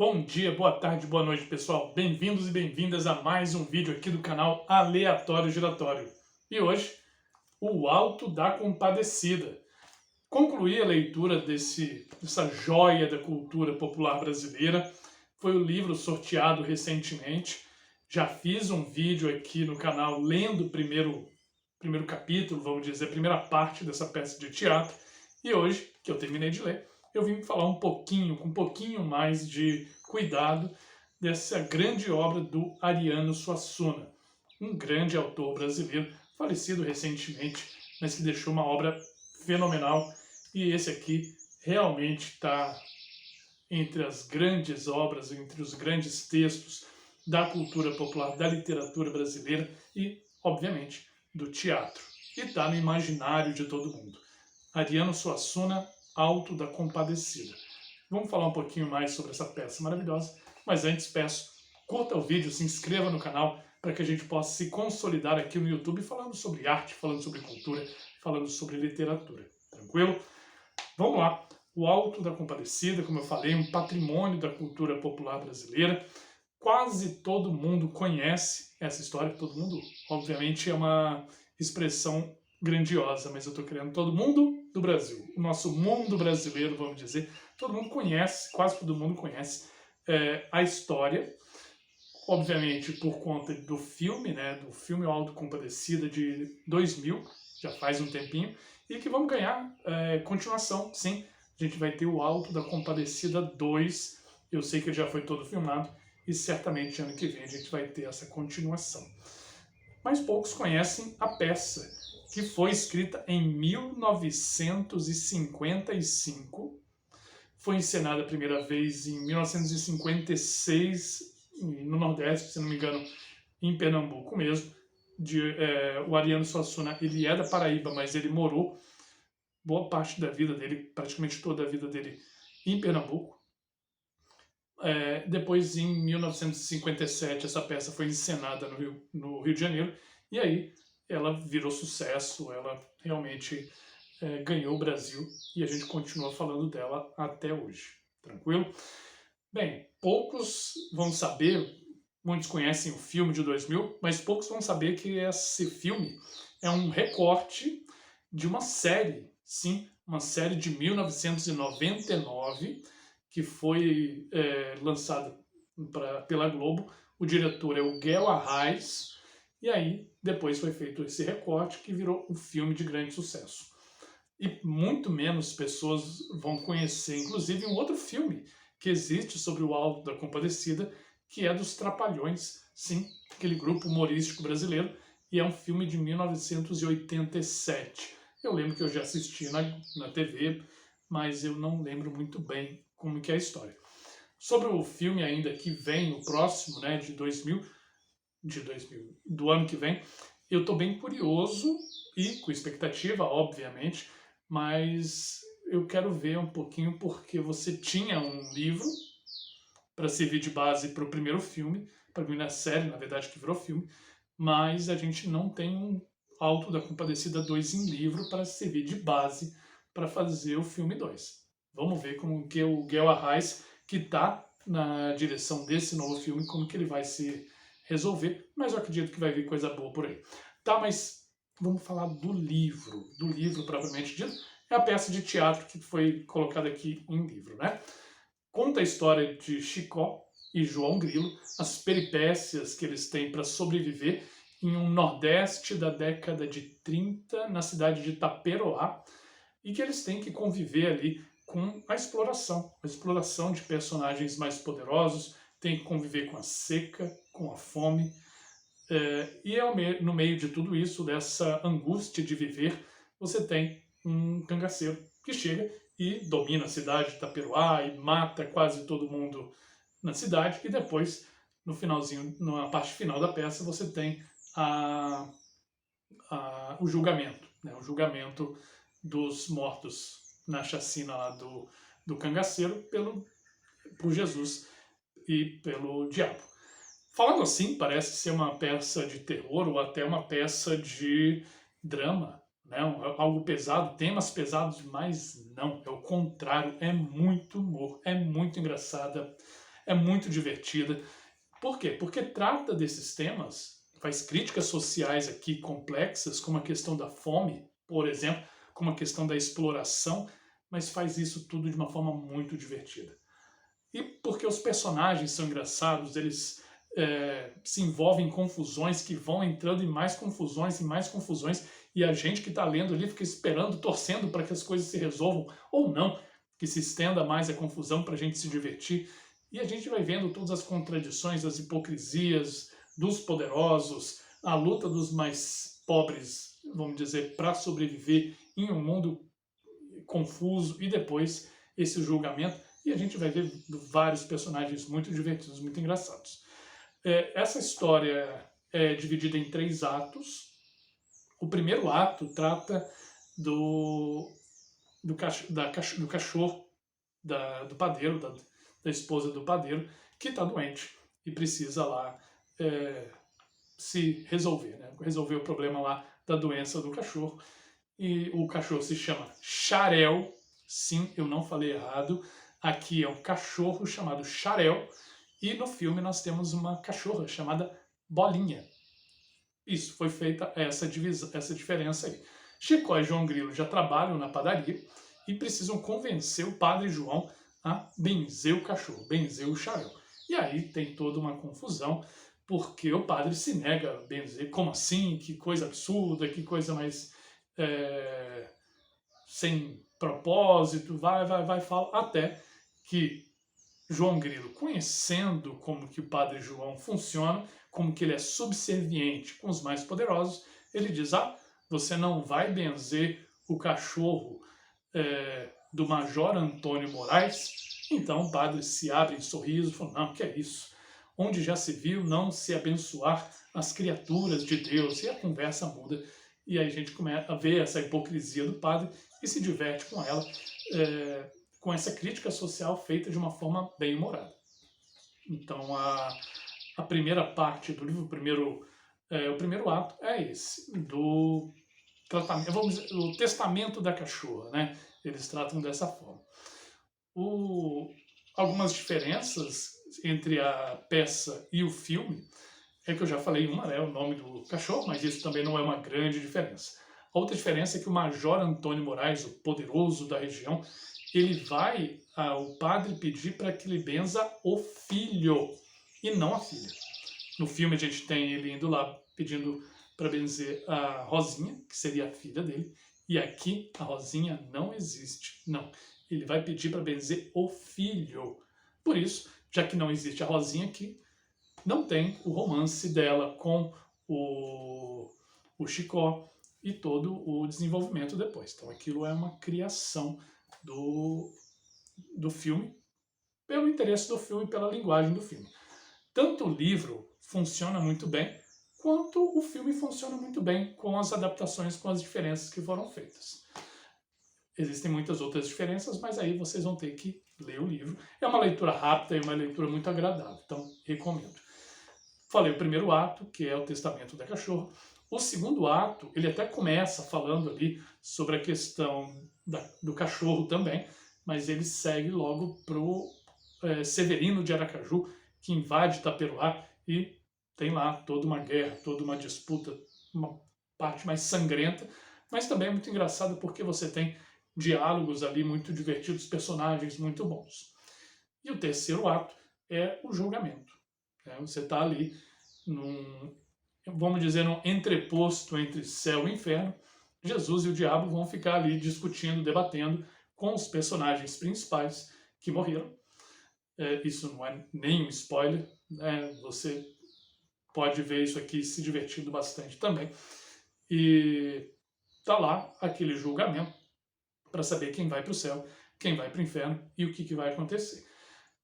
Bom dia, boa tarde, boa noite, pessoal. Bem-vindos e bem-vindas a mais um vídeo aqui do canal Aleatório Giratório. E hoje, o Alto da Compadecida. Concluí a leitura dessa joia da cultura popular brasileira. Foi o livro sorteado recentemente. Já fiz um vídeo aqui no canal lendo o primeiro capítulo, vamos dizer, a primeira parte dessa peça de teatro. E hoje, que eu terminei de ler, eu vim falar com um pouquinho mais de cuidado dessa grande obra do Ariano Suassuna, um grande autor brasileiro, falecido recentemente, mas que deixou uma obra fenomenal. E esse aqui realmente está entre as grandes obras, entre os grandes textos da cultura popular, da literatura brasileira e, obviamente, do teatro. E está no imaginário de todo mundo. Ariano Suassuna, Alto da Compadecida. Vamos falar um pouquinho mais sobre essa peça maravilhosa, mas antes peço, curta o vídeo, se inscreva no canal para que a gente possa se consolidar aqui no YouTube falando sobre arte, falando sobre cultura, falando sobre literatura. Tranquilo? Vamos lá. O Alto da Compadecida, como eu falei, um patrimônio da cultura popular brasileira. Quase todo mundo conhece essa história, todo mundo, obviamente, é uma expressão grandiosa, mas eu estou querendo todo mundo do Brasil, o nosso mundo brasileiro, vamos dizer, todo mundo conhece, quase todo mundo conhece a história, obviamente por conta do filme, né, do filme O Auto da Compadecida de 2000, já faz um tempinho, e que vamos ganhar continuação, sim, a gente vai ter o Auto da Compadecida 2, eu sei que ele já foi todo filmado, e certamente ano que vem a gente vai ter essa continuação. Mas poucos conhecem a peça, que foi escrita em 1955, foi encenada a primeira vez em 1956 no Nordeste, se não me engano, em Pernambuco mesmo. O Ariano Suassuna, ele é da Paraíba, mas ele morou boa parte da vida dele, praticamente toda a vida dele, em Pernambuco. Depois, em 1957, essa peça foi encenada no Rio de Janeiro, e aí ela virou sucesso, ela realmente ganhou o Brasil, e a gente continua falando dela até hoje. Tranquilo? Bem, poucos vão saber, muitos conhecem o filme de 2000, mas poucos vão saber que esse filme é um recorte de uma série, sim, uma série de 1999, que foi lançada pela Globo. O diretor é o Guel Arraes, e aí depois foi feito esse recorte que virou um filme de grande sucesso. E muito menos pessoas vão conhecer, inclusive, um outro filme que existe sobre o Alto da Compadecida, que é dos Trapalhões, sim, aquele grupo humorístico brasileiro, e é um filme de 1987. Eu lembro que eu já assisti na TV, mas eu não lembro muito bem como que é a história. Sobre o filme ainda que vem, o próximo, né, de 2000, do ano que vem, eu estou bem curioso e com expectativa, obviamente, mas eu quero ver um pouquinho porque você tinha um livro para servir de base para o primeiro filme, para a primeira série, na verdade, que virou filme, mas a gente não tem um Alto da Compadecida 2 em livro para servir de base para fazer o filme 2. Vamos ver como que o Guel Arraes, que está na direção desse novo filme, como que ele vai se resolver, mas eu acredito que vai vir coisa boa por aí. Tá, mas vamos falar do livro propriamente dito. É a peça de teatro que foi colocada aqui em livro, né? Conta a história de Chicó e João Grilo, as peripécias que eles têm para sobreviver em um Nordeste da década de 30, na cidade de Taperoá, e que eles têm que conviver ali com a exploração de personagens mais poderosos, tem que conviver com a seca, com a fome, no meio de tudo isso, dessa angústia de viver, você tem um cangaceiro que chega e domina a cidade de Itaperuá e mata quase todo mundo na cidade, e depois, no finalzinho, na parte final da peça, você tem o julgamento, né? O julgamento dos mortos na chacina lá do cangaceiro por Jesus e pelo diabo. Falando assim, parece ser uma peça de terror ou até uma peça de drama, né? Algo pesado, temas pesados, mas não, é o contrário, é muito humor, é muito engraçada, é muito divertida. Por quê? Porque trata desses temas, faz críticas sociais aqui complexas, como a questão da fome, por exemplo, como a questão da exploração, mas faz isso tudo de uma forma muito divertida. E porque os personagens são engraçados, eles se envolvem em confusões que vão entrando em mais confusões, e a gente que está lendo ali fica esperando, torcendo para que as coisas se resolvam, ou não, que se estenda mais a confusão para a gente se divertir. E a gente vai vendo todas as contradições, as hipocrisias dos poderosos, a luta dos mais pobres, vamos dizer, para sobreviver em um mundo confuso, e depois esse julgamento. E a gente vai ver vários personagens muito divertidos, muito engraçados. Essa história é dividida em 3 atos. O primeiro ato trata do cachorro do padeiro, da esposa do padeiro, que está doente e precisa lá se resolver, né? Resolver o problema lá da doença do cachorro. E o cachorro se chama Xarel. Sim, eu não falei errado. Aqui é um cachorro chamado Xarel. E no filme nós temos uma cachorra chamada Bolinha. Isso, foi feita essa diferença aí. Chicó e João Grilo já trabalham na padaria e precisam convencer o padre João a benzer o cachorro, benzer o Xarel. E aí tem toda uma confusão, porque o padre se nega a benzer. Como assim? Que coisa absurda, que coisa mais sem propósito, vai, fala, até que João Grilo, conhecendo como que o padre João funciona, como que ele é subserviente com os mais poderosos, ele diz, você não vai benzer o cachorro do Major Antônio Moraes? Então o padre se abre em sorriso e fala, não, que é isso? Onde já se viu não se abençoar as criaturas de Deus? E a conversa muda, e aí a gente começa a ver essa hipocrisia do padre e se diverte com ela, com essa crítica social feita de uma forma bem humorada. Então, a primeira parte do livro, o primeiro ato é esse, do tratamento, vamos dizer, o testamento da cachorra, né? Eles tratam dessa forma. Algumas diferenças entre a peça e o filme é que eu já falei uma, né, o nome do cachorro, mas isso também não é uma grande diferença. A outra diferença é que o Major Antônio Moraes, o poderoso da região, ele vai ao padre pedir para que ele benza o filho e não a filha. No filme a gente tem ele indo lá pedindo para benzer a Rosinha, que seria a filha dele, e aqui a Rosinha não existe, não. Ele vai pedir para benzer o filho. Por isso, já que não existe a Rosinha aqui, não tem o romance dela com o Chicó e todo o desenvolvimento depois. Então aquilo é uma criação do filme, pelo interesse do filme e pela linguagem do filme. Tanto o livro funciona muito bem, quanto o filme funciona muito bem com as adaptações, com as diferenças que foram feitas. Existem muitas outras diferenças, mas aí vocês vão ter que ler o livro. É uma leitura rápida e uma leitura muito agradável, então recomendo. Falei o primeiro ato, que é o testamento da cachorra. O segundo ato, ele até começa falando ali sobre a questão do cachorro também, mas ele segue logo pro Severino de Aracaju, que invade Itaperuá e tem lá toda uma guerra, toda uma disputa, uma parte mais sangrenta, mas também é muito engraçado porque você tem diálogos ali muito divertidos, personagens muito bons. E o terceiro ato é o julgamento. Você está ali vamos dizer, num entreposto entre céu e inferno. Jesus e o diabo vão ficar ali discutindo, debatendo com os personagens principais que morreram. Isso não é nenhum spoiler, né? Você pode ver isso aqui se divertindo bastante também. E tá lá aquele julgamento para saber quem vai para o céu, quem vai para o inferno e o que vai acontecer.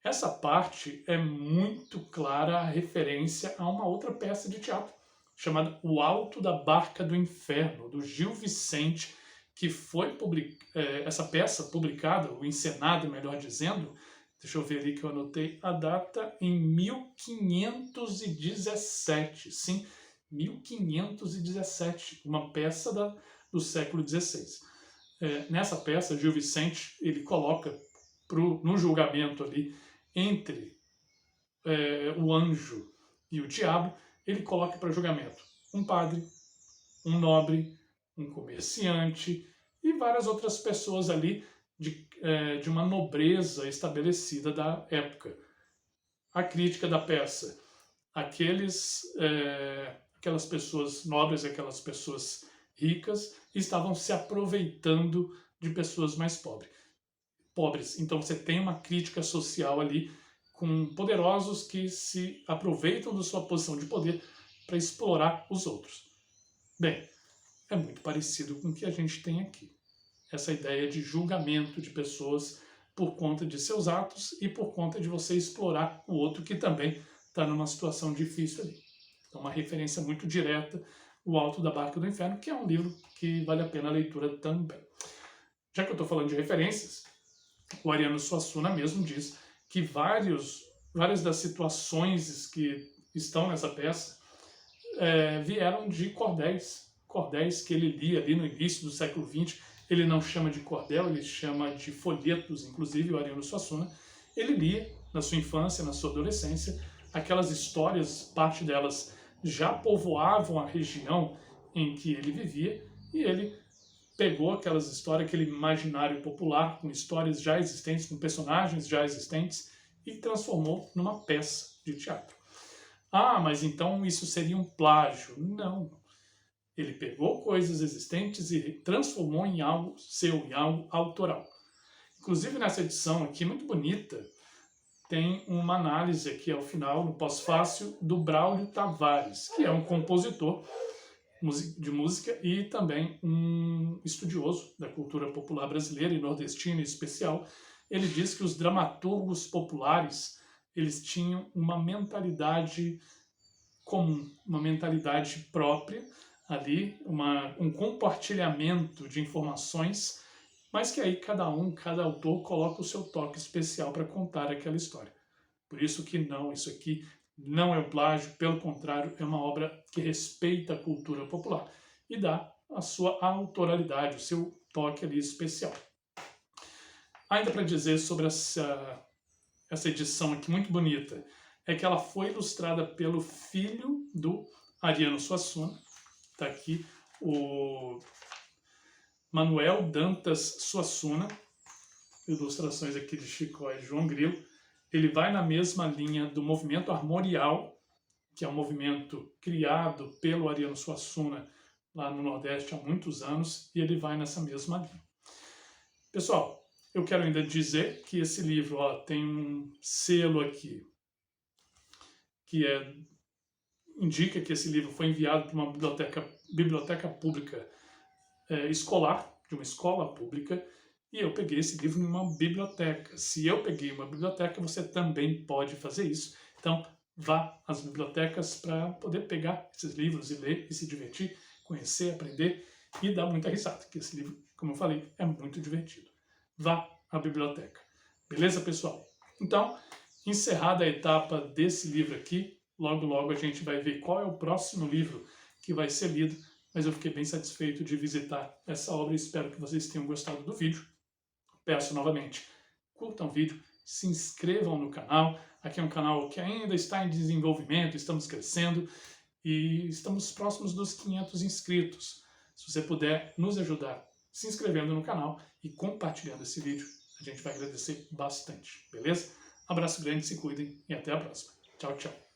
Essa parte é muito clara a referência a uma outra peça de teatro, chamada O Alto da Barca do Inferno, do Gil Vicente, que foi essa peça publicada, ou encenada, melhor dizendo, deixa eu ver ali que eu anotei a data, em 1517, sim, 1517, uma peça do século XVI. Nessa peça, Gil Vicente, ele coloca no julgamento ali, entre o anjo e o diabo, ele coloca para julgamento um padre, um nobre, um comerciante e várias outras pessoas ali de uma nobreza estabelecida da época. A crítica da peça: aquelas pessoas nobres, aquelas pessoas ricas estavam se aproveitando de pessoas mais pobres. Então você tem uma crítica social ali com poderosos que se aproveitam da sua posição de poder para explorar os outros. Bem, é muito parecido com o que a gente tem aqui. Essa ideia de julgamento de pessoas por conta de seus atos e por conta de você explorar o outro que também está numa situação difícil ali. Então, uma referência muito direta, O Alto da Barca do Inferno, que é um livro que vale a pena a leitura também. Já que eu estou falando de referências, o Ariano Suassuna mesmo diz que várias das situações que estão nessa peça vieram de cordéis que ele lia ali no início do século XX. Ele não chama de cordel, ele chama de folhetos, inclusive o Ariano Suassuna. Ele lia na sua infância, na sua adolescência, aquelas histórias, parte delas já povoavam a região em que ele vivia, e ele pegou aquelas histórias, aquele imaginário popular, com histórias já existentes, com personagens já existentes, e transformou numa peça de teatro. Ah, mas então isso seria um plágio? Não. Ele pegou coisas existentes e transformou em algo seu, em algo autoral. Inclusive nessa edição aqui, muito bonita, tem uma análise aqui ao final, no pós-fácil, do Braulio Tavares, que é um compositor de música e também um estudioso da cultura popular brasileira e nordestina em especial. Ele diz que os dramaturgos populares, eles tinham uma mentalidade comum, uma mentalidade própria ali, um compartilhamento de informações, mas que aí cada autor coloca o seu toque especial para contar aquela história. Por isso que isso aqui não é um plágio, pelo contrário, é uma obra que respeita a cultura popular e dá a sua autoralidade, o seu toque ali especial. Ainda para dizer sobre essa edição aqui muito bonita, é que ela foi ilustrada pelo filho do Ariano Suassuna. Está aqui o Manuel Dantas Suassuna, ilustrações aqui de Chicó e João Grilo. Ele vai na mesma linha do movimento armorial, que é um movimento criado pelo Ariano Suassuna lá no Nordeste há muitos anos, e ele vai nessa mesma linha. Pessoal, eu quero ainda dizer que esse livro tem um selo aqui que indica que esse livro foi enviado para uma biblioteca pública escolar, de uma escola pública, e eu peguei esse livro em uma biblioteca. Se eu peguei uma biblioteca, você também pode fazer isso. Então, vá às bibliotecas para poder pegar esses livros e ler e se divertir, conhecer, aprender e dar muita risada, porque esse livro, como eu falei, é muito divertido. Vá à biblioteca. Beleza, pessoal? Então, encerrada a etapa desse livro aqui, logo logo a gente vai ver qual é o próximo livro que vai ser lido, mas eu fiquei bem satisfeito de visitar essa obra e espero que vocês tenham gostado do vídeo. Peço novamente, curtam o vídeo, se inscrevam no canal. Aqui é um canal que ainda está em desenvolvimento, estamos crescendo e estamos próximos dos 500 inscritos. Se você puder nos ajudar se inscrevendo no canal e compartilhando esse vídeo, a gente vai agradecer bastante, beleza? Abraço grande, se cuidem e até a próxima. Tchau, tchau.